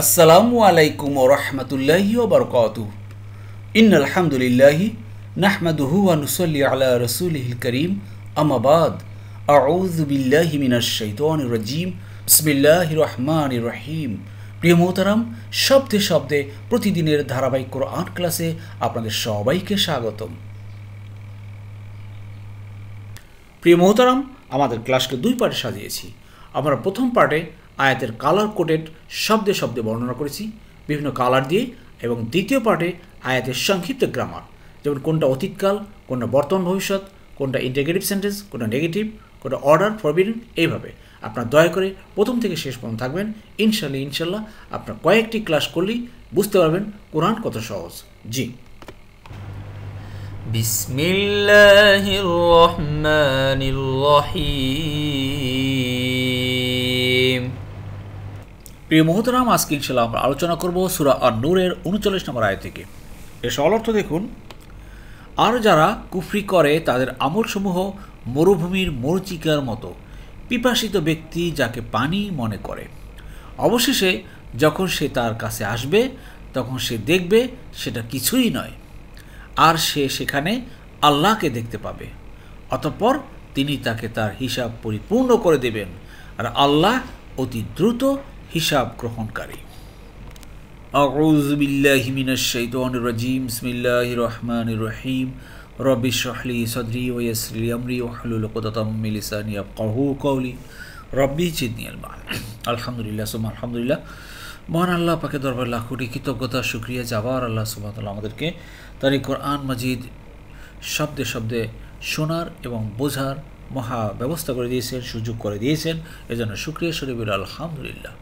আসসালামু আলাইকুম ওয়া রাহমাতুল্লাহি ওয়া বারাকাতুহু। ইন্নাল হামদুলিল্লাহি নাহমাদুহু ওয়া নুসাল্লি আলা রাসূলিহিল কারীম। আম্মা বাদ। আউযু বিল্লাহি মিনাশ শাইতানির রাজীম। বিসমিল্লাহির রহমানির রহিম। প্রিয় মোহতারাম, শব্দে শব্দে প্রতিদিনের ধারাবাহিক কোরআন ক্লাসে আপনাদের সবাইকে স্বাগতম। প্রিয় মোহতারাম, আমাদের ক্লাসকে দুই পার্টে সাজিয়েছি। আমরা প্রথম পার্টে আয়াতের কালার কোডেড শব্দে শব্দে বর্ণনা করেছি বিভিন্ন কালার দিয়ে, এবং দ্বিতীয় পার্টে আয়াতের সংক্ষিপ্ত গ্রামার, যেমন কোনটা অতীতকাল, কোনটা বর্তমান ভবিষ্যৎ, কোনটা ইন্টিগ্রেটিভ সেন্টেন্স, কোনটা নেগেটিভ, কোনটা অর্ডার ফরবিডেন। এইভাবে আপনার দয়া করে প্রথম থেকে শেষ পর্যন্ত থাকবেন। ইনশাল্লাহ আপনার কয়েকটি ক্লাস করলেই বুঝতে পারবেন কোরআন কত সহজ। জি, বিসমিল্লাহির রহমানির রহিম। প্রিয় মোহতারাম, আজকে ইনশাল্লাহ আমরা আলোচনা করব সূরা আন-নূরের 39 নম্বর আয়াত থেকে। এর সরল অর্থ দেখুন, আর যারা কুফরি করে তাদের আমলসমূহ মরুভূমির মরুচিকার মতো, পিপাসিত ব্যক্তি যাকে পানি মনে করে। অবশেষে যখন সে তার কাছে আসবে তখন সে দেখবে সেটা কিছুই নয়, আর সে সেখানে আল্লাহকে দেখতে পাবে। অতঃপর তিনি তাকে তার হিসাব পরিপূর্ণ করে দেবেন, আর আল্লাহ অতি দ্রুত হিসাব গ্রহণকারী। আউযু বিল্লাহি মিনাশ শাইতানির রাজীম। বিসমিল্লাহির রহমানির রহিম। রব্বি ইশরাহ লি সাদরি ওয়া ইয়াসসির লি আমরি ওয়াহলুল উকদাতাম মিন লিসানি ইয়াফকাহু কওলি। রব্বি জিদনি ইলমা। আলহামদুলিল্লাহ সুবহান আলহামদুলিল্লাহ। মহান আল্লাহ পাকের দরবারে লাখ কোটি কৃতজ্ঞতা শুকরিয়া যাবার। আল্লাহ সুবহানাহু ওয়া তাআলা আমাদেরকে তার এই কোরআন মাজিদ শব্দে শব্দে শোনার এবং বোঝার মহা ব্যবস্থা করে দিয়েছেন, সুযোগ করে দিয়েছেন। এজন্য শুকরিয়া শরীফ আলহামদুলিল্লাহ।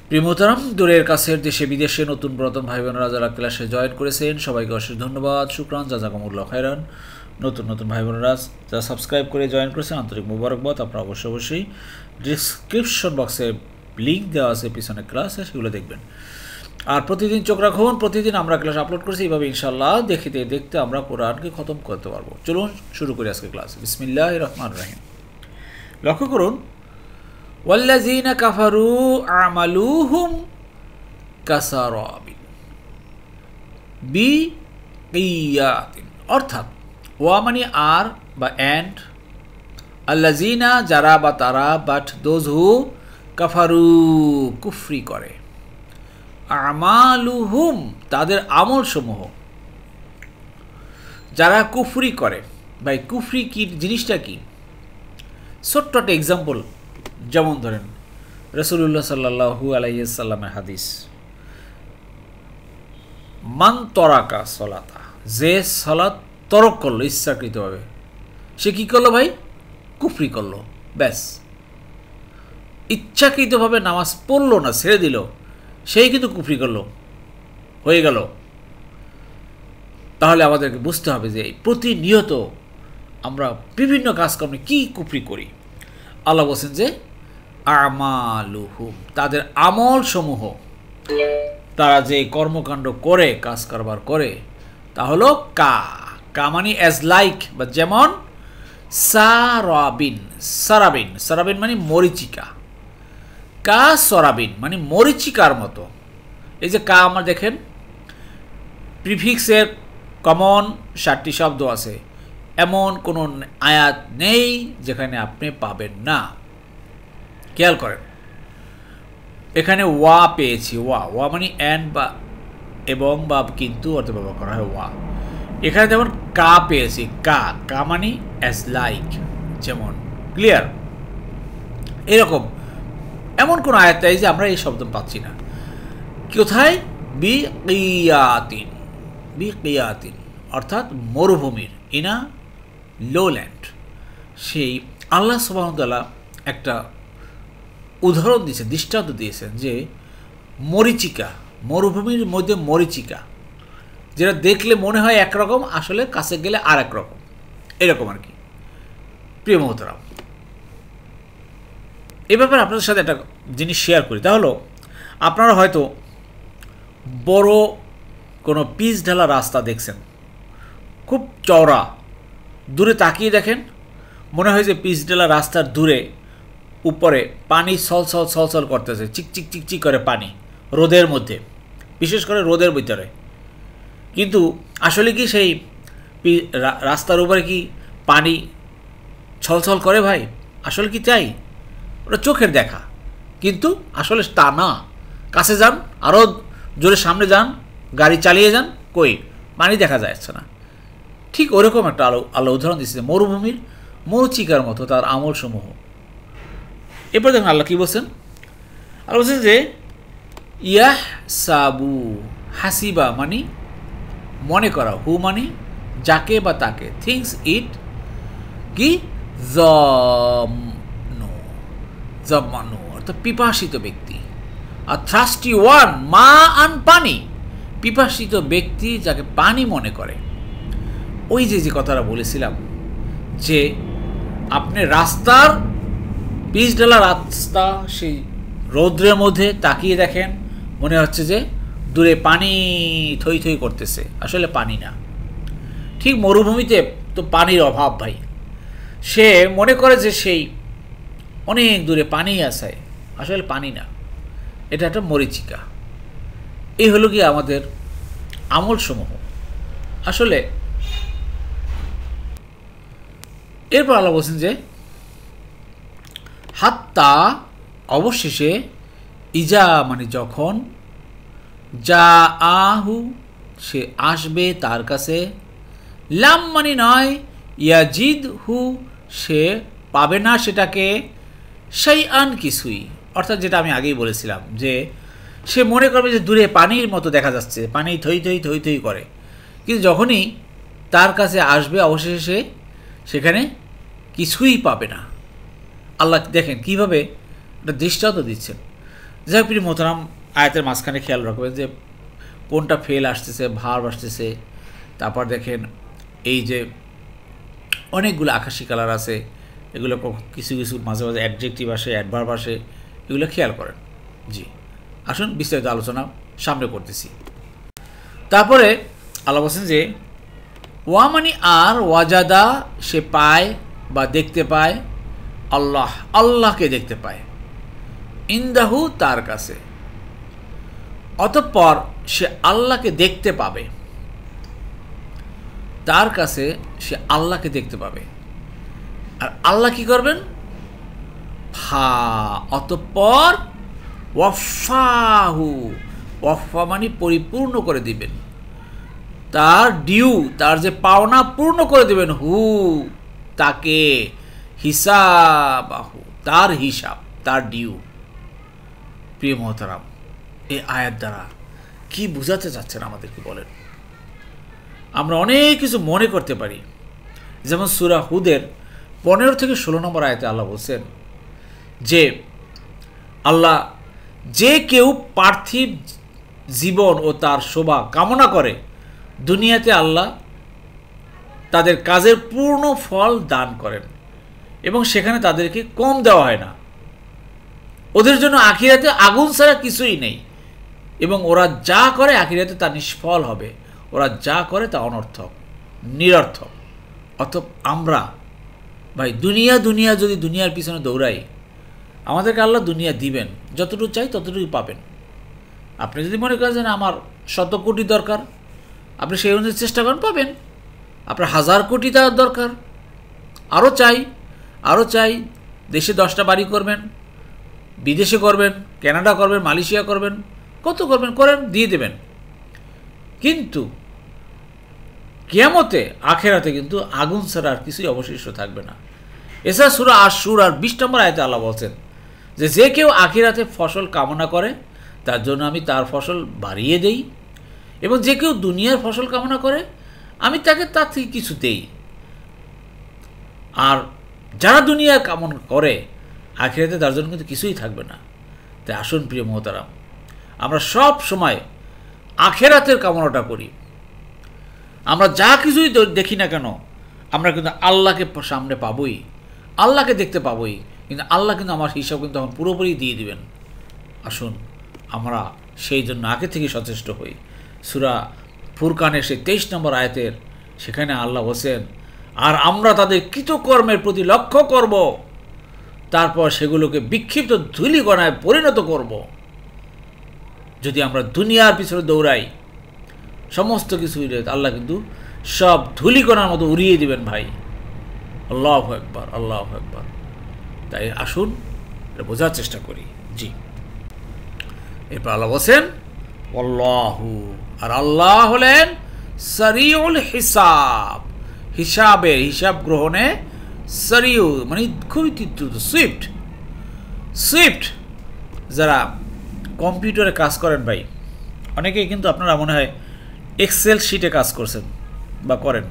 প্রিয় মোহতারাম, দূরের কাছের দেশে বিদেশে নতুন পুরাতন ভাই বোনেরা যারা ক্লাসে জয়েন করেছেন সবাইকে অশেষ ধন্যবাদ, শুকরান, জাযাকুমুল্লাহ খায়রান। নতুন ভাই বোনেরা যারা সাবস্ক্রাইব করে জয়েন করেছেন আন্তরিক মুবারকবাদ। আপনারা অবশ্যই ডিসক্রিপশন বক্সে লিঙ্ক দেওয়া আছে পিছনে ক্লাসে, সেগুলো দেখবেন। আর প্রতিদিন চোখ রাখুন, প্রতিদিন আমরা ক্লাস আপলোড করছি। এইভাবে ইনশাআল্লাহ দেখতে দেখতে আমরা কোরআনকে খতম করতে পারবো। চলুন শুরু করি আজকে ক্লাস। বিসমিল্লাহির রহমানির রহিম। লক্ষ্য করুন, ওয়াল্লাযীনা কাফারু আমালুহুম কাসারাবিন বিকিয়াতিন, অর্থাৎ ওয়া মানে আর বা অ্যান্ড, আল্লাযীনা যারা বা তারা, বাট দোজ হু কাফারু কুফরি করে, আমালুহুম তাদের আমল সমূহ, যারা কুফরি করে। ভাই কুফরি কি জিনিসটা কি? ছোট্ট একটা এক্সাম্পল, যেমন ধরেন রাসূলুল্লাহ সাল্লাল্লাহু আলাইহি ওয়াসাল্লামের হাদিস, মান তরাকা সলাতা, যে সালাত তরক করলো ইচ্ছাকৃতভাবে, সে কি করলো ভাই? কুফরি করলো। ব্যাস, ইচ্ছাকৃতভাবে নামাজ পড়লো না, ছেড়ে দিল, সেই কিন্তু কুফরি করলো, হয়ে গেল। তাহলে আমাদেরকে বুঝতে হবে যে প্রতিনিয়ত আমরা বিভিন্ন কাজকর্মে কি কুফরি করি। আল্লাহ বলছেন যে আমালুহুম তাদের আমল সমূহ, তারা যে কর্মকাণ্ড করে, কাজ কারবার করে, তা হলো কা মানে অ্যাজ লাইক বা যেমন, সারাবিন মানে মরিচিকা, কা সরাবিন মানে মরিচিকার মতো। এই যে কা আমার দেখেন প্রিফিক্সের কমন 7টি শব্দ আছে, এমন কোনো আয়াত নেই যেখানে আপনি পাবেন না। খেয়াল করেন, এখানে ওয়া পেয়েছি, ওয়া মানে অ্যান্ড বা এবং বা কিন্তু অর্থে ব্যবহার করা হয় ওয়া। এখানে যেমন কা পেয়েছি, কা মানে অ্যাজ লাইক, যেমন, ক্লিয়ার? এরকম এমন কোন আয়াত নাই যে আমরা এই শব্দ পাচ্ছি না। কোথায়? বিকিয়াতিন অর্থাৎ মরুভূমির, ইনা লোল্যান্ড। সেই আল্লাহ সুবহানাহু ওয়া তাআলা একটা উদাহরণ দিয়েছেন, দৃষ্টান্ত দিয়েছেন যে মরিচিকা, মরুভূমির মধ্যে মরিচিকা, যেটা দেখলে মনে হয় একরকম, আসলে কাছে গেলে আর এক রকম, এরকম আর কি। প্রিয় মোহতারাম, এই ব্যাপারে আপনাদের সাথে একটা জিনিস শেয়ার করি। তা হলো, আপনারা হয়তো বড় কোনো পিচ ঢালা রাস্তা দেখছেন, খুব চওড়া, দূরে তাকিয়ে দেখেন মনে হয় যে পিচ ঢালা রাস্তার দূরে উপরে পানি ছলছল করতেছে, চিকচিক করে পানি, রোদের মধ্যে, বিশেষ করে রোদের ভিতরে। কিন্তু আসলে কি সেই রাস্তার উপরে কি পানি ছলছল করে ভাই? আসলে কি চাই? ওটা চোখের দেখা, কিন্তু আসলে তা না। কাছে যান, আরও জোরে সামনে যান, গাড়ি চালিয়ে যান, কই পানি দেখা যাচ্ছে না। ঠিক ওরকম একটা আল্লাহ উদাহরণ দিচ্ছে, মরুভূমির মৌচিকার মতো তার আমলসমূহ। এরপর দেখুন আল্লাহ কী বলছেন। আল্লাহ বলছেন যে ইয়াহ সাবু, হাসিবা মানে মনে করা, হু মানে যাকে বা তাকে, থিংস ইট কি জমানু অর্থাৎ পিপাসিত ব্যক্তি, আর থ্রাস্টি ওয়ান মা আন পানি, পিপাসিত ব্যক্তি যাকে পানি মনে করে। ওই যে কথাটা বলেছিলাম যে আপনি রাস্তার পিচ ঢালা রাস্তা, সেই রৌদ্রের মধ্যে তাকিয়ে দেখেন, মনে হচ্ছে যে দূরে পানি থই থই করতেছে, আসলে পানি না। ঠিক মরুভূমিতে তো পানির অভাব ভাই, সে মনে করে যে সেই অনেক দূরে পানি আছে, আসলে পানি না, এটা একটা মরীচিকা। এই হলো কি আমাদের আমলসমূহ। আসলে এরপর আল্লাহ বলছেন যে হাত্তা অবশেষে, ইজা মানে যখন, যা আহু সে আসবে তার কাছে, লাম মানে নয়, ইয়াজিদ হু সে পাবে না সেটাকে, সেই আন কিছুই, অর্থাৎ যেটা আমি আগেই বলেছিলাম যে সে মনে করবে যে দূরে পানির মতো দেখা যাচ্ছে, পানি থই থই থই থই করে, কিন্তু যখনই তার কাছে আসবে অবশেষে সে সেখানে কিছুই পাবে না। আল্লাহ দেখেন কীভাবে একটা দৃষ্টান্ত দিচ্ছেন। যাই হোক প্রিয় মোহতারাম, আয়াতের মাঝখানে খেয়াল রাখবেন যে কোনটা ফেল আসতেছে, ভার্ব আসতেছে। তারপর দেখেন এই যে অনেকগুলো আকাশি কালার আছে, এগুলো কিছু কিছু মাঝে মাঝে অ্যাডজেক্টিভ আসে, অ্যাডভার্ব আসে, এগুলো খেয়াল করেন। জি, আসুন বিস্তারিত আলোচনা সামনে করতেছি। তারপরে আল্লাহ বলছেন যে ওয়া মানে আর ওয়াজাদা সে পায় বা দেখতে পায়, আল্লাহ আল্লাহকে দেখতে পায়, ইন্দাহু তার কাছে, অতঃপর সে আল্লাহকে দেখতে পাবে, তার কাছে সে আল্লাহকে দেখতে পাবে। আর আল্লাহ কি করবেন? ফা অতঃপর ওয়াফাহু, ওয়াফা মানে পরিপূর্ণ করে দিবেন, তার ডিউ, তার যে পাওনা পূর্ণ করে দেবেন, হু তাকে, হিসাবাহু তার হিসাব, তার ডিউ। প্রিয় মোহতারাম, এই আয়াত দ্বারা কি বুঝাতে চাচ্ছেন আমাদেরকে বলেন? আমরা অনেক কিছু মনে করতে পারি। যেমন সূরা হুদের 15 থেকে 16 নম্বর আয়াতে আল্লাহ বলছেন যে আল্লাহ যে কেউ পার্থিব জীবন ও তার শোভা কামনা করে, দুনিয়াতে আল্লাহ তাদের কাজের পূর্ণ ফল দান করেন এবং সেখানে তাদেরকে কম দেওয়া হয় না। ওদের জন্য আখিরাতে আগুন ছাড়া কিছুই নেই এবং ওরা যা করে আখিরাতে তা নিষ্ফল হবে, ওরা যা করে তা অনর্থক, নিরর্থক। অতএব আমরা ভাই দুনিয়া দুনিয়া যদি দুনিয়ার পিছনে দৌড়াই, আমাদেরকে আল্লাহ দুনিয়া দিবেন, যতটুকু চাই ততটুকু পাবেন। আপনি যদি মনে করেন যে আমার 100 কোটি দরকার, আপনি সেই অনুযায়ী চেষ্টা করেন, পাবেন। আপনার 1000 কোটি টাকার দরকার, আরও চাই, আরও চাই, দেশে 10টা বাড়ি করবেন, বিদেশে করবেন, কানাডা করবেন, মালয়েশিয়া করবেন, কত করবেন করেন, দিয়ে দেবেন। কিন্তু কিয়ামতে আখেরাতে কিন্তু আগুন ছাড়া আর কিছুই অবশিষ্ট থাকবে না। এছাড়া সূরা আশ-শুরার 20 নম্বর আয়াতে আল্লাহ বলছেন যে যে কেউ আখিরাতে ফসল কামনা করে তার জন্য আমি তার ফসল বাড়িয়ে দেই, এবং যে কেউ দুনিয়ার ফসল কামনা করে আমি তাকে তার থেকে কিছু দেই। আর যারা দুনিয়ার কামনা করে আখিরাতে তার জন্য কিন্তু কিছুই থাকবে না। তাই আসুন প্রিয় মোহতারাম, আমরা সব সময় আখিরাতের কামনাটা করি। আমরা যা কিছুই দেখি না কেন, আমরা কিন্তু আল্লাহকে সামনে পাবই, আল্লাহকে দেখতে পাবই, কিন্তু আল্লাহ কিন্তু আমার হিসাব কিন্তু তখন পুরোপুরি দিয়ে দিবেন। আসুন আমরা সেই জন্য আগে থেকে সচেষ্ট হই। সূরা ফুরকানের সেই 23 নম্বর আয়াতের সেখানে আল্লাহ বলেন, আর আমরা তাদের কৃতকর্মের প্রতি লক্ষ্য করব, তারপর সেগুলোকে বিক্ষিপ্ত ধূলিকণায় পরিণত করব। যদি আমরা দুনিয়ার পিছনে দৌড়াই, সমস্ত কিছু আল্লাহ কিন্তু সব ধূলিকণার মতো উড়িয়ে দিবেন ভাই। আল্লাহু আকবার, আল্লাহু আকবার। তাই আসুন এটা বোঝার চেষ্টা করি। জি, এরপর আল্লাহ বলছেন আল্লাহু, আর আল্লাহ হলেন সারিউল হিসাব, হিসাব গ্রহণে সারিউ মানে খুবই দ্রুত, সুইফট। যারা কম্পিউটারে কাজ করেন ভাই, অনেকেই কিন্তু আপনারা মনে হয় এক্সেল শিটে কাজ করছেন বা করেন।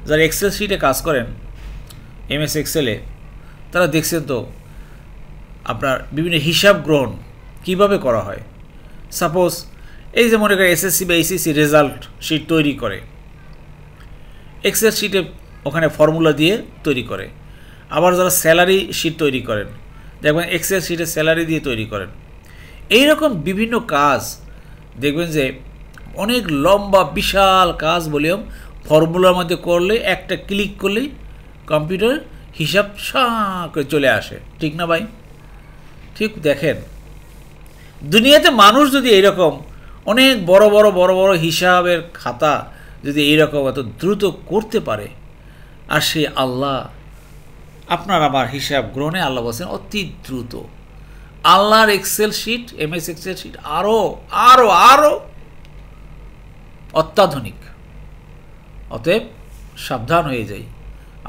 যারা এক্সেল শিটে কাজ করেন, MS এক্সেলে, তারা দেখছেন তো আপনার বিভিন্ন হিসাব গ্রহণ কিভাবে করা হয়। সাপোজ এই যে মনে করেন SSC বা ACC রেজাল্ট শিট তৈরি করে, এক্সেল শিটে ওখানে ফর্মুলা দিয়ে তৈরি করে। আবার যারা স্যালারি শিট তৈরি করেন, দেখবেন এক্সেল শিটে স্যালারি দিয়ে তৈরি করেন। এইরকম বিভিন্ন কাজ দেখবেন যে অনেক লম্বা বিশাল কাজ ভলিউম ফর্মুলার মধ্যে করলে, একটা ক্লিক করলেই কম্পিউটার হিসাব করে চলে আসে, ঠিক না ভাই? ঠিক দেখেন, দুনিয়াতে মানুষ যদি এইরকম অনেক বড় বড় হিসাবের খাতা যদি এইরকম এত দ্রুত করতে পারে, আর সে আল্লাহ আপনার আমার হিসাব গ্রহণে আল্লাহ বলছেন অতি দ্রুত। আল্লাহর excel sheet, MS excel sheet আরো আরো আরো অত্যাধুনিক। অতএব সাবধান হয়ে যাই।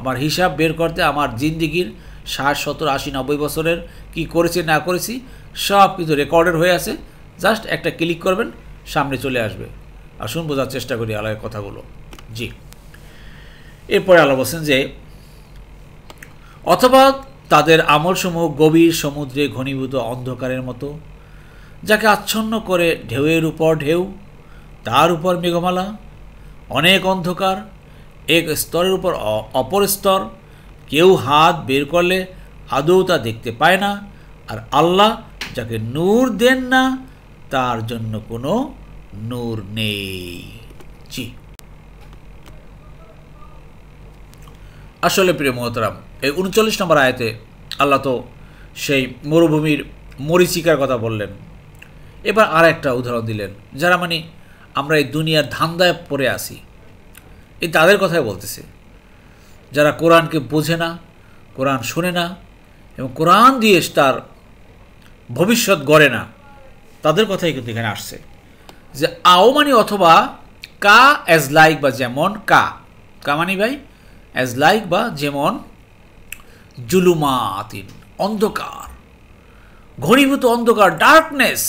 আমার হিসাব বের করতে আমার জিন্দিগির 60, 70, 80, 90 বছরের কি করেছি না করেছি সব কিছু রেকর্ডেড হয়ে আছে। জাস্ট একটা ক্লিক করবেন, সামনে চলে আসবে। আসুন বোঝার চেষ্টা করি আল্লাহর কথাগুলো। জি, এরপরে আল্লাহ বলছেন যে অথবা তাদের আমলসমূহ গভীর সমুদ্রে ঘনীভূত অন্ধকারের মতো, যাকে আচ্ছন্ন করে ঢেউয়ের উপর ঢেউ, তার উপর মেঘমালা, অনেক অন্ধকার, এক স্তরের উপর অপর স্তর, কেউ হাত বের করলে আদৌ তা দেখতে পায় না, আর আল্লাহ যাকে নূর দেন না তার জন্য কোনো নূর নেই। জি, আসলে প্রিয় মোহতারাম, এই 39 নম্বর আয়াতে আল্লাহ তো সেই মরুভূমির মরীচিকার কথা বললেন। এবার আর একটা উদাহরণ দিলেন, যারা মানে আমরা এই দুনিয়ার ধান্দায় পড়ে আসি, এই তাদের কথাই বলতেছে, যারা কোরআনকে বোঝে না, কোরআন শোনে না এবং কোরআন দিয়ে তার ভবিষ্যৎ গড়ে না, তাদের কথাই কিন্তু এখানে আসছে। যে আও মানে অথবা কা অ্যাজ লাইক বা যেমন, কা মানে ভাই অ্যাজ লাইক বা যেমন, জুলুমাতিন অন্ধকার, ঘনীভূত অন্ধকার, ডার্কনেস,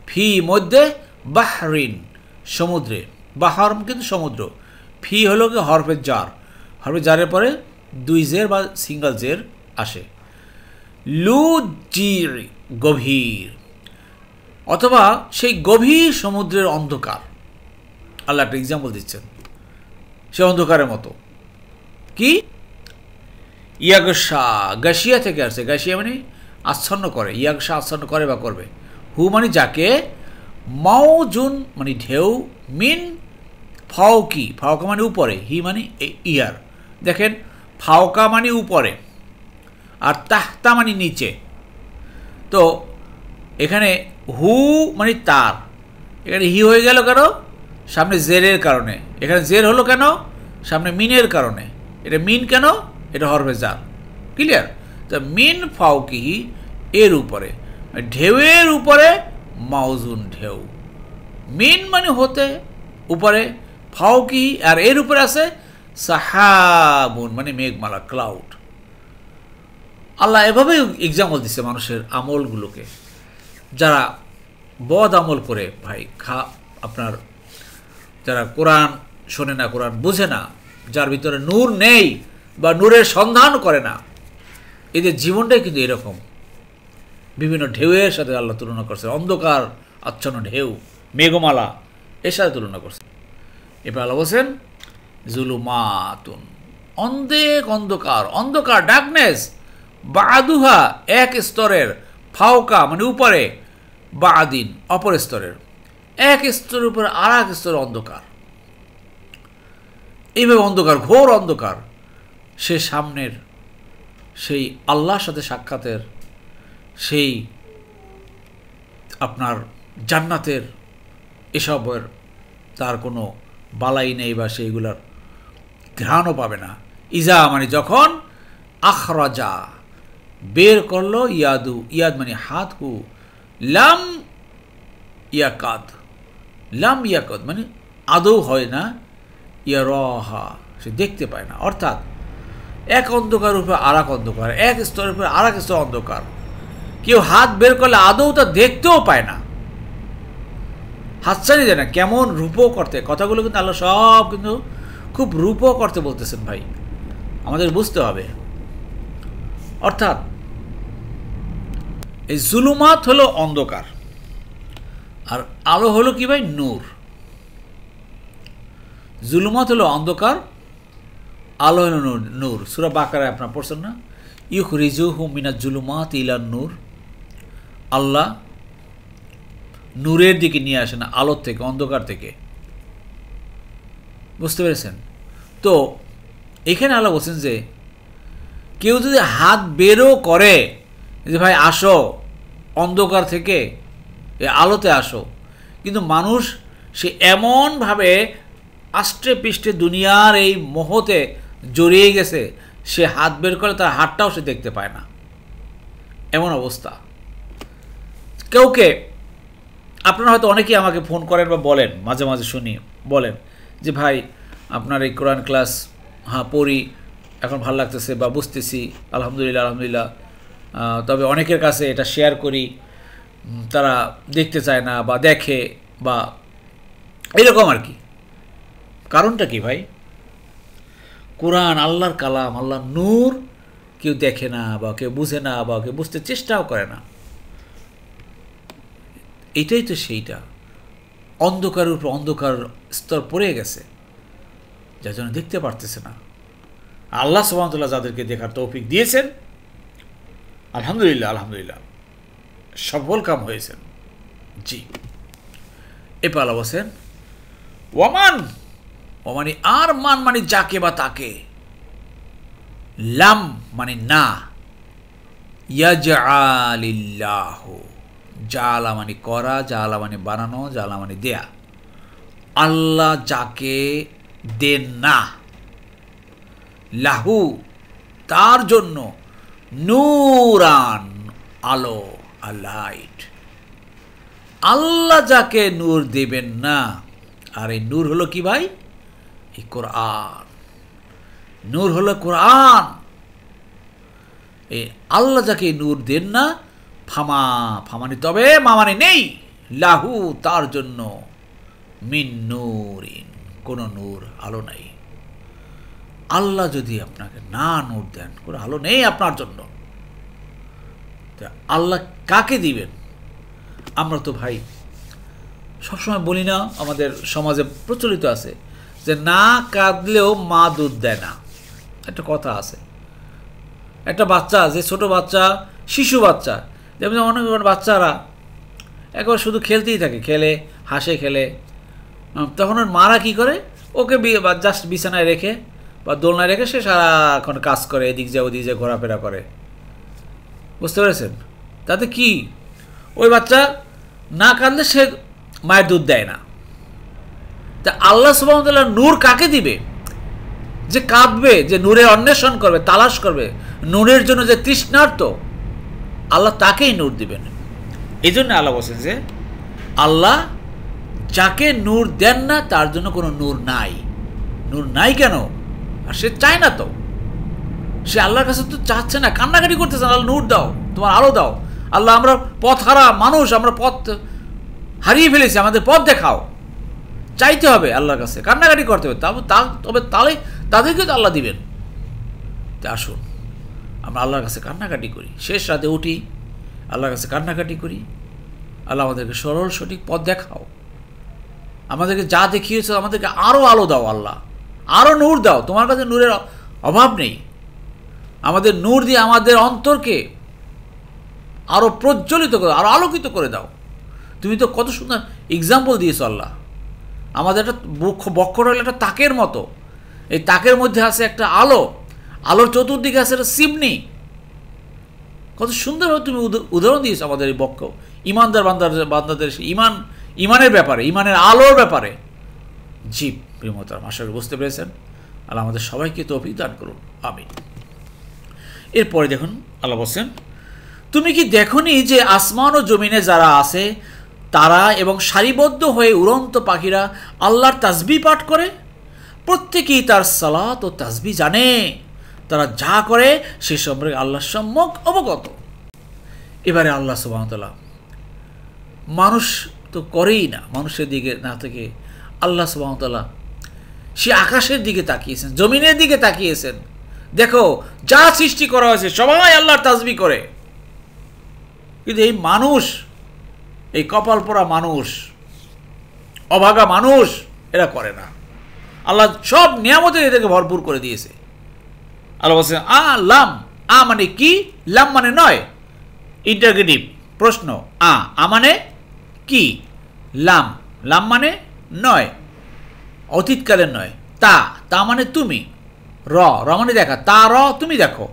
ফি মধ্যে, বাহরিন সমুদ্রে, বাহার কিন্তু সমুদ্র, ফি হলো কি হরফের জারের পরে 2 জের বা সিঙ্গল জের আসে, লুজি গভীর, অথবা সেই গভীর সমুদ্রের অন্ধকার। আল্লাহ একটা এক্সাম্পল দিচ্ছেন, সে অন্ধকারের মতো কি, ইয়াগশা, গাশিয়া থেকে আসছে, গাশিয়া মানে আচ্ছন্ন করে, ইয়াগশা আচ্ছন্ন করে বা করবে, হু মানে যাকে, মাউজুন মানে ঢেউ, মিন ফাওকি, ফাওকা মানে উপরে, হি মানে ইয়ার। দেখেন ফাওকা মানে উপরে আর তাহতা মানে নিচে। তো এখানে হু মানে তার, এখানে হি হয়ে গেল কেন? সামনে জেরের কারণে। এখানে জের হলো কেন? সামনে মিনের কারণে। এটা মিন কেন? এটা হরফে জার। ক্লিয়ার? তো মিন ফাওকিহি, এর উপরে, ঢেউয়ের উপরে, মাউজুন ঢেউ, মিন মানে হতে উপরে, ফাওকিহি আর এর উপরে আছে সাহাবুন মানে মেঘমালা, ক্লাউড। আল্লাহ এভাবেই এক্সাম্পল দিচ্ছে মানুষের আমলগুলোকে। যারা বদ আমল করে ভাই, আপনার যারা কোরআন শোনে না, কোরআন বুঝে না, যার ভিতরে নূর নেই বা নূরের সন্ধান করে না, এদের জীবনটাই কিন্তু এরকম। বিভিন্ন ঢেউয়ের সাথে আল্লাহ তুলনা করছে, অন্ধকার আচ্ছন্ন ঢেউ, মেঘমালা, এর সাথে তুলনা করছে। এবার আল্লাহ বলছেন জুলুমাতুন, অন্ধেক অন্ধকার, অন্ধকার ডার্কনেস, বাদুহা এক স্তরের, ফাওকা মানে উপরে, বাদিন অপর স্তরের, এক স্তরের উপরে আর এক স্তরের অন্ধকার। এইভাবে অন্ধকার, ঘোর অন্ধকার। সে সামনের সেই আল্লাহর সাথে সাক্ষাতের সেই আপনার জান্নাতের এসবের তার কোনো বালাই নেই বা সেইগুলোর ঘ্রাণও পাবে না। ইজা মানে যখন, আখরাজা বের করলো, ইয়াদু ইয়াদ মানে হাতহু, লাম ইয়াকাদ, লাম ইয়াকাদ মানে আদৌ হয় না, ইয়ারাহা সে দেখতে পায় না। অর্থাৎ এক অন্ধকার উপরে আর এক অন্ধকার, এক স্তরের উপরে আর এক স্তর অন্ধকার। কেউ হাত বের করলে আদৌ তা দেখতেও পায় না, হাতছানি দেয় না। কেমন রূপও করতে, কথাগুলো কিন্তু আল্লাহ সব কিন্তু খুব রূপও করতে বলতেছেন ভাই, আমাদের বুঝতে হবে। অর্থাৎ এই জুলুমাত হলো অন্ধকার, আর আলো হলো কি ভাই? নূর। জুলুমাত হলো অন্ধকার, আলো হলো নূর। সূরা বাকারায় আপনারা পড়ছেন না, ইউখরিজুহুম মিনাজ জুলুমাত ইলান নূর। আল্লাহ নূরের দিকে নিয়ে আসে না, আলোর থেকে, অন্ধকার থেকে। বুঝতে পেরেছেন? তো এখানে আল্লাহ বলছেন যে কেউ যদি হাত বেরও করে যে ভাই আসো অন্ধকার থেকে এ আলোতে আসো, কিন্তু মানুষ সে এমনভাবে আষ্টে পৃষ্ঠে দুনিয়ার এই মোহতে জড়িয়ে গেছে, সে হাত বের করে তার হাতটাও সে দেখতে পায় না, এমন অবস্থা। কেউকে আপনারা হয়তো অনেকেই আমাকে ফোন করেন বা বলেন, মাঝে মাঝে শুনি, বলেন যে ভাই আপনার এই কোরআন ক্লাস পড়ি, এখন ভালো লাগতেছে বা বুঝতেছি, আলহামদুলিল্লাহ আলহামদুলিল্লাহ, তবে অনেকের কাছে এটা শেয়ার করি, তারা দেখতে চায় না বা দেখে বা এরকম আর কি। কারণটা কি ভাই? কোরআন আল্লাহর কালাম, আল্লাহর নূর, কেউ দেখে না বা কেউ বুঝে না বা কেউ বুঝতে চেষ্টাও করে না। এটাই তো সেইটা, অন্ধকারের উপর অন্ধকার স্তর পড়ে গেছে, যার জন্য দেখতে পারতেছে না। আল্লাহ সুবহানাহু ওয়া তাআলা যাদেরকে দেখার তৌফিক দিয়েছেন, আলহামদুলিল্লাহ আলহামদুলিল্লাহ, সফল কাম হয়েছেন। জি, এরপর আল্লাহ বলছেন ওয়ামান, ওমানি আর মান মানে যাকে বা তাকে, লাম মানে না, ইয়াজআলিল্লাহু, জালা মানে করা, জালা মানে বানানো, জালা মানে দেয়া। আল্লাহ যাকে দেন না, লাহু তার জন্য, নূরান আলো, আ লাইট। আল্লাহ যাকে নূর দেবেন না, আর এই নূর হলো কি ভাই? এই কোরআন। নূর হলো কোরআন। এই আল্লাহ যাকে নূর দেন না, ফামা, ফামানি তবে মামানি নেই, লাহু তার জন্য, মিন নূরিন কোনো নূর আলো নাই। আল্লাহ যদি আপনাকে না নূর দেন, কোনো আলো নেই আপনার জন্য, তা আল্লাহ কাকে দিবেন? আমরা তো ভাই সবসময় বলি না, আমাদের সমাজে প্রচলিত আছে যে না কাঁদলেও মা দুধ দেয় না, একটা কথা আছে। একটা বাচ্চা, যে ছোট বাচ্চা, শিশু বাচ্চা, যেমন অনেক বাচ্চারা একবার শুধু খেলতেই থাকে, খেলে হাসে খেলে, তখন ওর মারা কী করে, ওকে জাস্ট বিছানায় রেখে বা দোলনায় রেখে সে সারাক্ষণ কাজ করে, এদিক যায় ওদিক যায় ঘোরাফেরা করে। বুঝতে পেরেছেন? তাতে কি, ওই বাচ্চা না কাঁদলে সে মায়ের দুধ দেয় না। তা আল্লাহ সুবহানাহু ওয়া তাআলা নূর কাকে দিবে? যে কাঁদবে, যে নূরের অন্বেষণ করবে, তালাশ করবে, নূরের জন্য যে তৃষ্ণার্ত, আল্লাহ তাকেই নূর দিবেন। এই জন্য আল্লাহ বলছেন যে আল্লাহ যাকে নূর দেন না তার জন্য কোনো নূর নাই। নূর নাই কেন? আর সে চায় না তো, সে আল্লাহর কাছে তো চাচ্ছে না, কান্নাকাটি করতেছে, আল্লাহ নূর দাও, তোমার আলো দাও। আল্লাহ আমরা পথ হারা মানুষ, আমরা পথ হারিয়ে ফেলেছি, আমাদের পথ দেখাও। চাইতে হবে আল্লাহর কাছে, কান্নাকাটি করতে হবে, তবে তাহলে তাদেরকে তো আল্লাহ দিবেন। তা আসুন আমরা আল্লাহর কাছে কান্নাকাটি করি, শেষ রাতে উঠি আল্লাহর কাছে কান্নাকাটি করি, আল্লাহ আমাদেরকে সরল সঠিক পথ দেখাও, আমাদেরকে যা দেখিয়েছ আমাদেরকে আরও আলো দাও, আল্লাহ আরও নূর দাও, তোমার কাছে নূরের অভাব নেই। আমাদের নূর দিয়ে আমাদের অন্তরকে আরও প্রজ্বলিত করে, আরও আলোকিত করে দাও। তুমি তো কত সুন্দর এক্সাম্পল দিয়েছো আল্লাহ। আমাদের একটা বক্ষ রইল একটা তাকের মতো, এই তাকের মধ্যে আছে একটা আলো, আলোর চতুর্দিকে আছে একটা সিমনি। কত সুন্দরভাবে তুমি উদাহরণ দিয়েছো আমাদের এই বক্ষ, ইমানদার বান্দাদের ইমানের ব্যাপারে, ইমানের আলোর ব্যাপারে। জি প্রিয় মোহতারাম, আশা করি বুঝতে পেরেছেন। আল্লাহ আমাদের সবাইকে তৌফিক দান করুন, আমিন। এরপরে দেখুন আল্লাহ বলছেন, তুমি কি দেখোনি যে আসমান ও জমিনে যারা আছে তারা এবং সারিবদ্ধ হয়ে উড়ন্ত পাখিরা আল্লাহর তাসবিহ পাঠ করে? প্রত্যেকেই তার সালাত ও তাসবিহ জানে। তারা যা করে সে সম্পর্কে আল্লাহর সম্যক অবগত। এবারে আল্লাহ সুবহানাহু ওয়া তাআলা, মানুষ তো করেই না, মানুষের দিকে না থেকে আল্লাহ সুবহানাহু ওয়া তাআলা সে আকাশের দিকে তাকিয়েছেন, জমিনের দিকে তাকিয়েছেন। দেখো যা সৃষ্টি করা হয়েছে সবাই আল্লাহর তাসবিহ করে, কিন্তু এই মানুষ, এই কপাল পোড়া মানুষ, অভাগা মানুষ এরা করে না। আল্লাহ সব নিয়ামতে এদেরকে ভরপুর করে দিয়েছে। আল্লাহ বলছেন লাম, মানে কি? লাম মানে নয়, ইন্টারগেটিভ প্রশ্ন। মানে কি? লাম মানে নয়, অতীতকালের নয়। তা মানে তুমি। র মানে দেখা, তা র তুমি দেখো,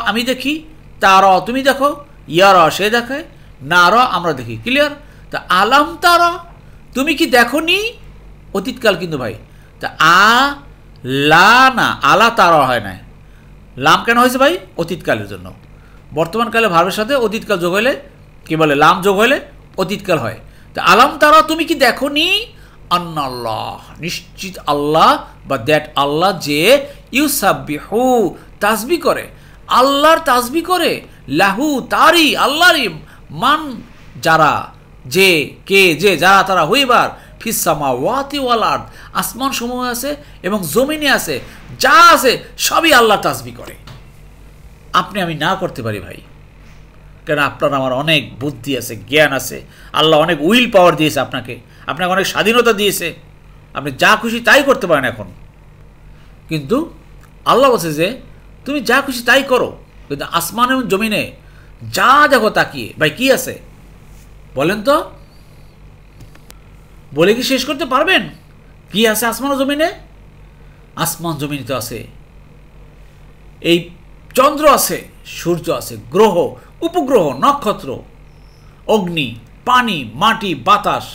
আমি দেখি, তা র তুমি দেখো, ইয়া র সে দেখে, না র আমরা দেখি। ক্লিয়ার? তা আলাম তা র, তুমি কি দেখো নি? অতীতকাল কিন্তু ভাই। তা লা না, আলা তারা হয় না। লাম কেন হয়েছে ভাই? অতীতকালের জন্য। বর্তমানকালে ভার্বের সাথে অতীতকাল যোগ হলে কি বলে? লাম যোগ হলে অতীতকাল হয়। তা আলাম তারা, তুমি কি দেখো নি? আন্নাল্লাহ, নিশ্চিত আল্লাহ, বা দ্যাট আল্লাহ যে ইউসাব্বিহু তাসবিহ করে, আল্লাহর তাসবিহ করে, লাহু তারি, আল্লাহরই, মান যারা, যে কে যে যারা তারা হইবার, ফিস সামাওয়াতি ওয়াল আরদ, আসমান সমূহ আছে এবং জমিনে আছে, যা আছে সবই আল্লাহ তাসবিহ করে। আপনি আমি না করতে পারি ভাই, কেন আপনার আমার অনেক বুদ্ধি আছে, জ্ঞান আছে, আল্লাহ অনেক উইল পাওয়ার দিয়েছে আপনাকে অনেক স্বাধীনতা দিয়েছে, আপনি যা খুশি তাই করতে পারেন এখন। কিন্তু আল্লাহ বলছে যে তুমি যা খুশি তাই করো, কিন্তু আসমান এবং জমিনে যা দেখো তাকিয়ে ভাই কি আছে বলেন তো? বলে কি শেষ করতে পারবেন? কি আছে আসমান ও জমিনে? আসমান জমিনে তো আছে এই চন্দ্র আছে, সূর্য আছে, গ্রহ, উপগ্রহ, নক্ষত্র, অগ্নি, পানি, মাটি, বাতাস,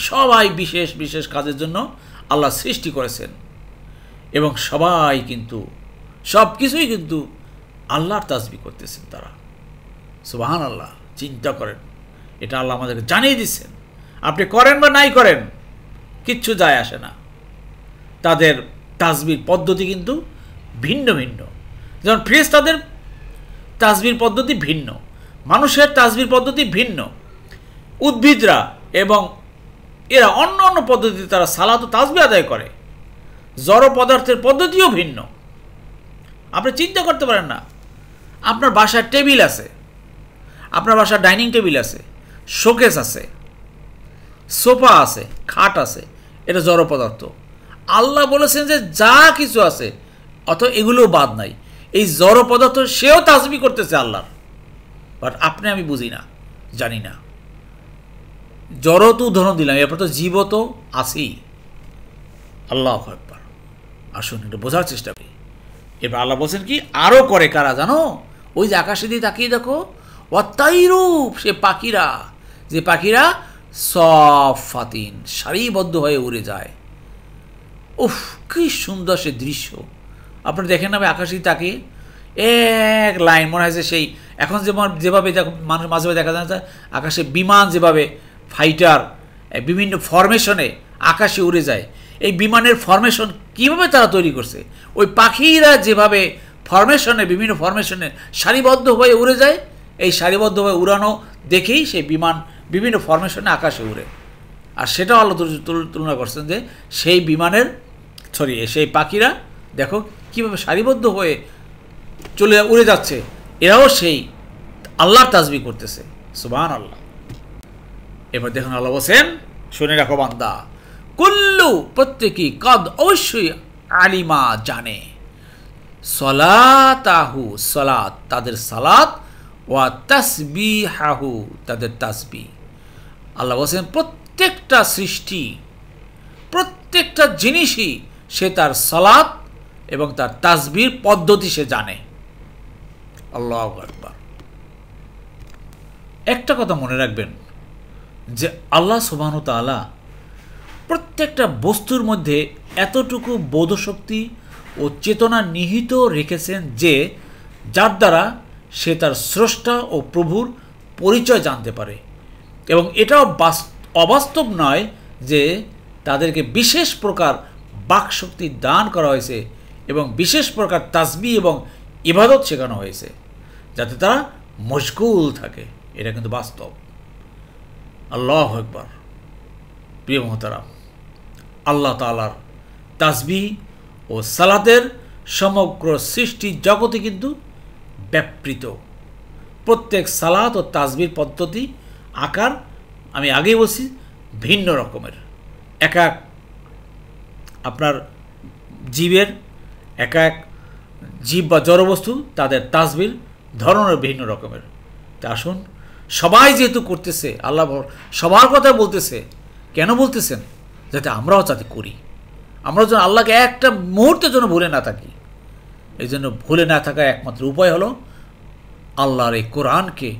সবাই বিশেষ বিশেষ কাজের জন্য আল্লাহ সৃষ্টি করেছেন। এবং সবাই কিন্তু সব কিছুই কিন্তু আল্লাহর তাসবিহ করতেছেন তারা। সুবহানাল্লাহ, চিন্তা করেন, এটা আল্লাহ আমাদেরকে জানিয়ে দিচ্ছেন। আপনি করেন বা নাই করেন কিচ্ছু যায় আসে না। তাদের তাসবিহর পদ্ধতি কিন্তু ভিন্ন ভিন্ন। যেমন ফেরেশতাদের তাসবিহর পদ্ধতি ভিন্ন, মানুষের তাসবিহর পদ্ধতি ভিন্ন, উদ্ভিদরা এবং এরা অন্য অন্য পদ্ধতিতে তারা সালাত ও তাসবিহ আদায় করে। জড় পদার্থের পদ্ধতিও ভিন্ন। আপনি চিন্তা করতে পারেন না, আপনার বাসার টেবিল আছে, আপনার বাসার ডাইনিং টেবিল আছে, শোকেস আছে, সোফা আছে, খাট আছে, এটা জড় পদার্থ। আল্লাহ বলেছেন যে যা কিছু আছে, অত এগুলোও বাদ নাই, এই জড় পদার্থ সেও তাসবিহ করতেছে আল্লাহর। বাট আপনি আমি বুঝি না, জানি না। জড় তো উদাহরণ দিলাম, এরপর তো জীব তো আছেই। আল্লাহু আকবার। আসুন এটা বোঝার চেষ্টা করি। এবার আল্লাহ বলছেন কি আরও করে কারা জানো? ওই যে আকাশে দিয়ে তাকিয়ে দেখো, ওয়াতাইরূপ, সে পাখিরা, যে পাখিরা সফাতিন, সারিবদ্ধ হয়ে উড়ে যায়। উফ, কি সুন্দর সে দৃশ্য। আপনারা দেখেন না আকাশে তাকিয়ে এক লাইন, মনে হয় যে সেই এখন যেভাবে মানুষ মাঝে মাঝে দেখা যায় আকাশে বিমান যেভাবে ফাইটার বিভিন্ন ফরমেশনে আকাশে উড়ে যায়, এই বিমানের ফরমেশন কিভাবে তারা তৈরি করছে, ওই পাখিরা যেভাবে ফরমেশনে বিভিন্ন ফরমেশনে সারিবদ্ধ হয়ে উড়ে যায়, এই সারিবদ্ধ হয়ে উড়ানো দেখেই সেই বিমান বিভিন্ন ফরমেশনে আকাশে উড়ে। আর সেটাও আল্লাহ তুলনা করছেন যে সেই বিমানের সেই পাখিরা দেখো কীভাবে সারিবদ্ধ হয়ে উড়ে যাচ্ছে, এরাও সেই আল্লাহর তাসবিহ করতেছে। সুবহানাল্লাহ। এবার দেখুন আল্লাহ বলছেন, শুনে রাখো বান্দা, কুল্লু, প্রত্যেকেই, কাদ, অবশ্যই, আলিমা, জানে, সলাতাহু, সলাত, তাদের সালাত, ওয়া তাসবিহাহু, তাদের তাসবিহ। আল্লাহ বলছেন প্রত্যেকটা সৃষ্টি, প্রত্যেকটা জিনিসই সে তার সালাত এবং তার তাসবিহর পদ্ধতি সে জানে। আল্লাহু আকবার। একটা কথা মনে রাখবেন যে আল্লাহ সুবহানাহু ওয়া তাআলা প্রত্যেকটা বস্তুর মধ্যে এতটুকু বোধশক্তি ও চেতনা নিহিত রেখেছেন যে যার দ্বারা সে তার স্রষ্টা ও প্রভুর পরিচয় জানতে পারে, এবং এটাও অবাস্তব নয় যে তাদেরকে বিশেষ প্রকার বাকশক্তি দান করা হয়েছে এবং বিশেষ প্রকার তাসবিহ এবং ইবাদত শেখানো হয়েছে যাতে তারা মশগুল থাকে। এটা কিন্তু বাস্তব। আল্লাহু আকবার। প্রিয় মুহতারাম, আল্লাহ তাআলার তাসবিহ ও সালাতের সমগ্র সৃষ্টি জগতে কিন্তু ব্যাপৃত। প্রত্যেক সালাত ও তাসবির পদ্ধতি আকার আমি আগেই বলছি ভিন্ন রকমের। এক এক আপনার জীবের এক এক জীব বা জড়বস্তু তাদের তাসবির ধরনের ভিন্ন রকমের। তা আসুন, সবাই যেহেতু করতেছে, আল্লাহ সবার কথা বলতেছে, কেন বলতেছেন? যাতে আমরাও যাতে করি, আমরা যেন আল্লাহকে একটা মুহূর্তের জন্য ভুলে না থাকি। এই জন্য ভুলে না থাকার একমাত্র উপায় হলো আল্লাহর এই কোরআনকে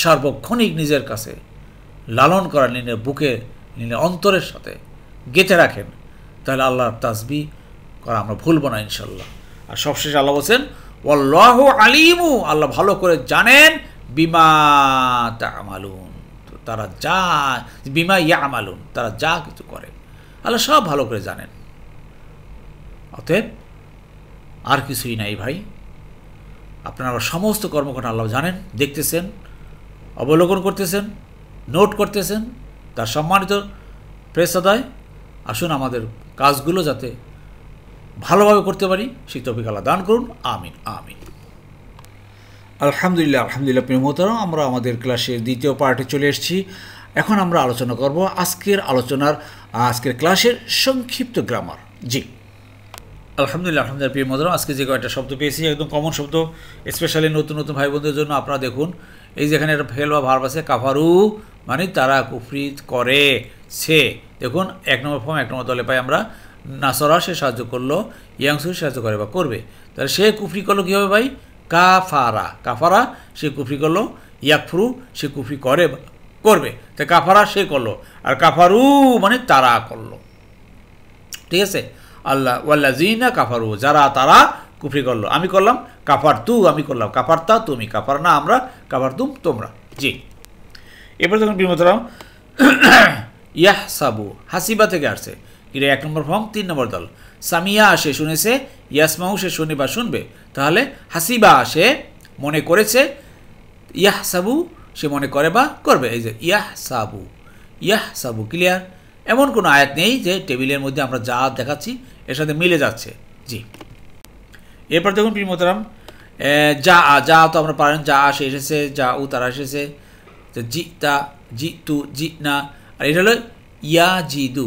সার্বক্ষণিক নিজের কাছে লালন করা, নিজের বুকে নিজের অন্তরের সাথে গেঁথে রাখেন, তাহলে আল্লাহর তাসবিহ করা আমরা ভুলব না ইনশাল্লাহ। আর সবশেষে আল্লাহ বলছেন ওয়াল্লাহু আলিমু, আল্লাহ ভালো করে জানেন বিমা তা'মালুন, তারা যা বিমা ইয়া'মালুন, তারা যা কিছু করে আল্লাহ সব ভালো করে জানেন। অতএব আর কিছুই নাই ভাই, আপনারা সমস্ত কর্মকাণ্ড আল্লাহ জানেন, দেখতেছেন, অবলোকন করতেছেন, নোট করতেছেন। তার সম্মানিত পেশাদায় আসুন আমাদের কাজগুলো যাতে ভালোভাবে করতে পারি সেই তৌফিক আল্লাহ দান করুন। আমিন আমিন। আলহামদুলিল্লাহ আলহামদুলিল্লাহ। প্রিয় মুহতারাম, আমরা আমাদের ক্লাসের দ্বিতীয় পার্টে চলে এসেছি। এখন আমরা আলোচনা করব আজকের ক্লাসের সংক্ষিপ্ত গ্রামার। জি আলহামদুলিল্লাহ আলহামদুলিল্লাহ। প্রিয় মুহতারাম, আজকে যে কয়েকটা শব্দ পেয়েছি একদম কমন শব্দ, স্পেশালি নতুন নতুন ভাই বোনদের জন্য। আপনারা দেখুন, এই যেখানে একটা ফেল বা ভার্ব আছে, কাফারু মানে তারা কুফরি করে সে। দেখুন 1 নম্বর ফর্ম 1 নম্বর দলে পাই আমরা নাসরা, সে সাহায্য করলো, ইয়াংসু সাহায্য করে বা করবে। তাহলে সে কুফরি করলো কী হবে ভাই? কাফারা, কাফারা সে কুফরি করলো, ইয়াকফুরু সে কুফরি করে করবে। তো কাফারা সে করলো, আর কাফারু মানে তারা করলো। ঠিক আছে? আল্লাহ ওয়াল্লাযিনা কাফারু, যারা তারা কুফরি করলো। আমি করলাম কাফার তু, আমি করলাম কাফার তা তুমি, কাফার না আমরা, কাফার তুম তোমরা। জি এরপর যখন বিমতরাম ইয়াহসাবু হাসিবা থেকে আসছে, কিরে 1 নম্বর ফর্ম 3 নম্বর দল। সামিয়া আসে শুনেছে, ইয়াসমাউ সে শুনে বা শুনবে। তাহলে হাসিবা আসে মনে করেছে, ইয়াহসাবু সে মনে করে বা করবে। এই যে ইয়াহসাবু, ইয়াহসাবু ক্লিয়ার? এমন কোনো আয়াত নেই যে টেবিলের মধ্যে আমরা যা দেখাচ্ছি এর সাথে মিলে যাচ্ছে। জি এরপর দেখুন প্রিয় মোহতারাম, যা তো আমরা পারেন, যা আসে এসেছে, যা উ তারা এসেছে, জিতা জিতু জিনা। আর এটা হলো ইয়াজিদু,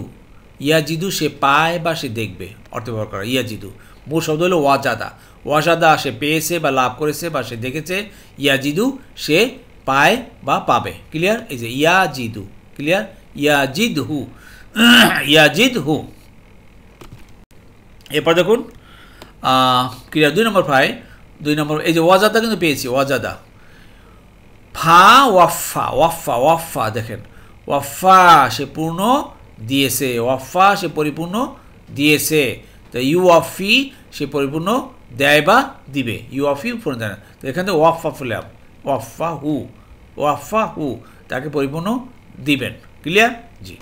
ইয়াজিদু সে পায় বা সে দেখবে অর্থ ব্যবহার করা। ইয়াজিদু মূল শব্দ হলো ওয়াজাদা, ওয়াজাদা সে পেয়েছে বা লাভ করেছে বা সে দেখেছে, ইয়াজিদু সে পায় বা পাবে। ক্লিয়ার? এই যে ইয়াজিদু ক্লিয়ার, ইয়াজিদহু ইয়াজিদহু। এরপর দেখুন ক্লিয়ার 2 নম্বর ফাই 2 নম্বর, এই যে ওয়াজাদা কিন্তু পেয়েছি, ওয়াজাদা ফা ওয়াফা ওয়াফা ওয়াফা, দেখেন ওয়াফা সে পূর্ণ দিয়েছে, ওয়াফা সে পরিপূর্ণ দিয়েছে। তো ইউআফি সে পরিপূর্ণ দেয় বা দিবে, ইউআফি পূর্ণ দেয় না। তো এখান থেকে ওয়াফা ফুলাম, ওয়াফা হু, ওয়াফা হু তাকে পরিপূর্ণ দিবেন। ক্লিয়ার? জি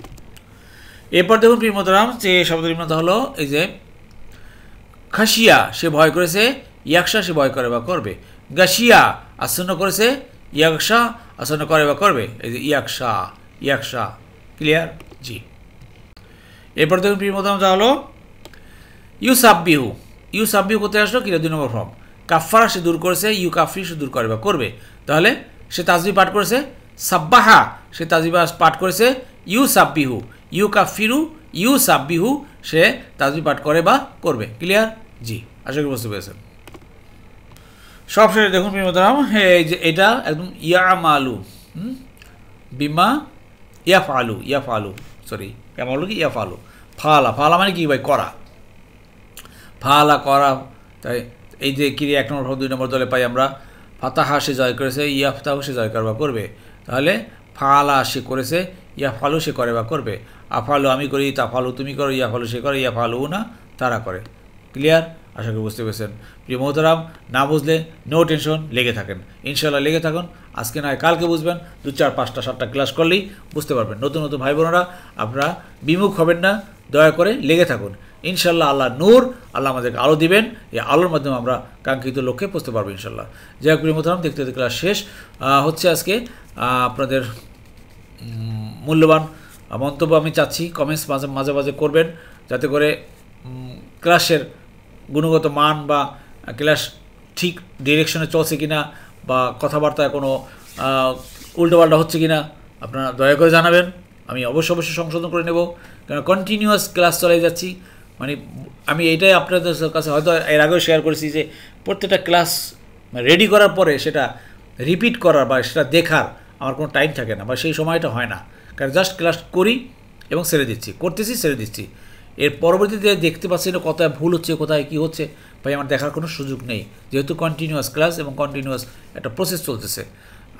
এরপর দেখুন প্রিয় মোহতারাম, যে শব্দের নিম্নতা হলো এই যে খাসিয়া সে ভয় করেছে, ইয়াকশা সে ভয় করে বা করবে। গাশিয়া আচ্ছন্ন করেছে, ইয়াকশা আচ্ছন্ন করে বা করবে। এই যে ইয়াকশা, ইয়াকশা। ক্লিয়ার? জি এরপর দেখুন প্রিয় মোহতারাম, যা হলো ইউসাব্বিহু, ইউসাব্বিহু কোথায় আসলো? কিরা 2 নম্বর ফর্ম। কাফারা সে দূর করেছে, ইউ কাফরি সে দূর করে বা করবে। তাহলে সে তাজবি পাঠ করেছে, সাব্বাহা সে তাজবি পাঠ করেছে, ইউ সাব্বিহু, ইউ কাফিরু ইউ সাব্বিহু সে তাজবি পাঠ করে বা করবে। ক্লিয়ার? জি আশা করি বুঝতে পেরেছেন। সবশেষে দেখুন প্রিয় মোহতারাম, এই যে এটা একদম ইয়ামালু বিমা ইয়াফআলু, ইয়াফআলু সরি ইয়ামালু কি ইয়াফআলু, ফালা, ফালা মানে কি ভাই? করা, ফালা করা। তাই এই যে কিরি 1 নম্বর 2 নম্বর দলে পাই আমরা ফাতাহা সে জয় করেছে, ইয়াফতাহু সে জয় করবা করবে। তাহলে ফালা সে করেছে, ইয়া ফালু সে করে বা করবে, আফালু আমি করি, তা ফালু তুমি করো, ইয়া ফালু সে করে, ইয়া ফালু না তারা করে। ক্লিয়ার? আশা করি বুঝতে পেরেছেন। প্রিয় মোহতারাম, না বুঝলে নো টেনশন, লেগে থাকেন, ইনশাল্লাহ লেগে থাকুন। আজকে নয় কালকে বুঝবেন, 2, 4, 5টা 7টা ক্লাস করলেই বুঝতে পারবেন। নতুন নতুন ভাই বোনেরা আপনারা বিমুখ হবেন না, দয়া করে লেগে থাকুন। ইনশাল্লাহ আল্লাহ নূর, আল্লাহ আমাদেরকে আলো দিবেন, এই আলোর মাধ্যমে আমরা কাঙ্ক্ষিত লক্ষ্যে পৌঁছতে পারবো ইনশাল্লাহ। যাই হোক প্রিয় মোহতারাম, দেখতে দেখতে ক্লাস শেষ হচ্ছে আজকে। আপনাদের মূল্যবান মন্তব্য আমি চাচ্ছি, কমেন্টস মাঝে মাঝে করবেন, যাতে করে ক্লাসের গুণগত মান বা ক্লাস ঠিক ডিরেকশনে চলছে কিনা বা কথাবার্তায় কোনো উল্টোপাল্টা হচ্ছে কিনা আপনারা দয়া করে জানাবেন। আমি অবশ্যই সংশোধন করে নেব, কারণ কন্টিনিউয়াস ক্লাস চালিয়ে যাচ্ছি। মানে আমি এইটাই আপনাদের কাছে হয়তো এর আগেও শেয়ার করেছি যে প্রত্যেকটা ক্লাস রেডি করার পরে সেটা রিপিট করার বা সেটা দেখার আমার কোনো টাইম থাকে না, বা সেই সময়টা হয় না, কারণ জাস্ট ক্লাস করি এবং ছেড়ে দিচ্ছি, করতেছি ছেড়ে দিচ্ছি। এর পরবর্তীতে দেখতে পাচ্ছি না কোথায় ভুল হচ্ছে, কোথায় কী হচ্ছে, ভাই আমার দেখার কোনো সুযোগ নেই, যেহেতু কন্টিনিউয়াস ক্লাস এবং কন্টিনিউয়াস একটা প্রসেস চলতেছে।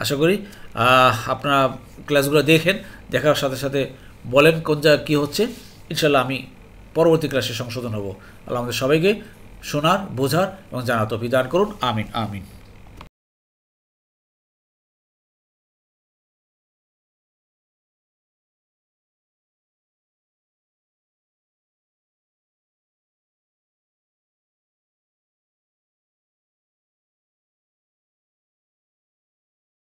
আশা করি আপনারা ক্লাসগুলো দেখেন, দেখার সাথে সাথে বলেন কোন জায়গায় কী হচ্ছে। ইনশাল্লাহ আমি পরবর্তী ক্লাসে সংশোধন হব। আল্লাহ আমাদের সবাইকে শোনার, বোঝার এবং জানার তৌফিক দান করুন। আমিন আমিন।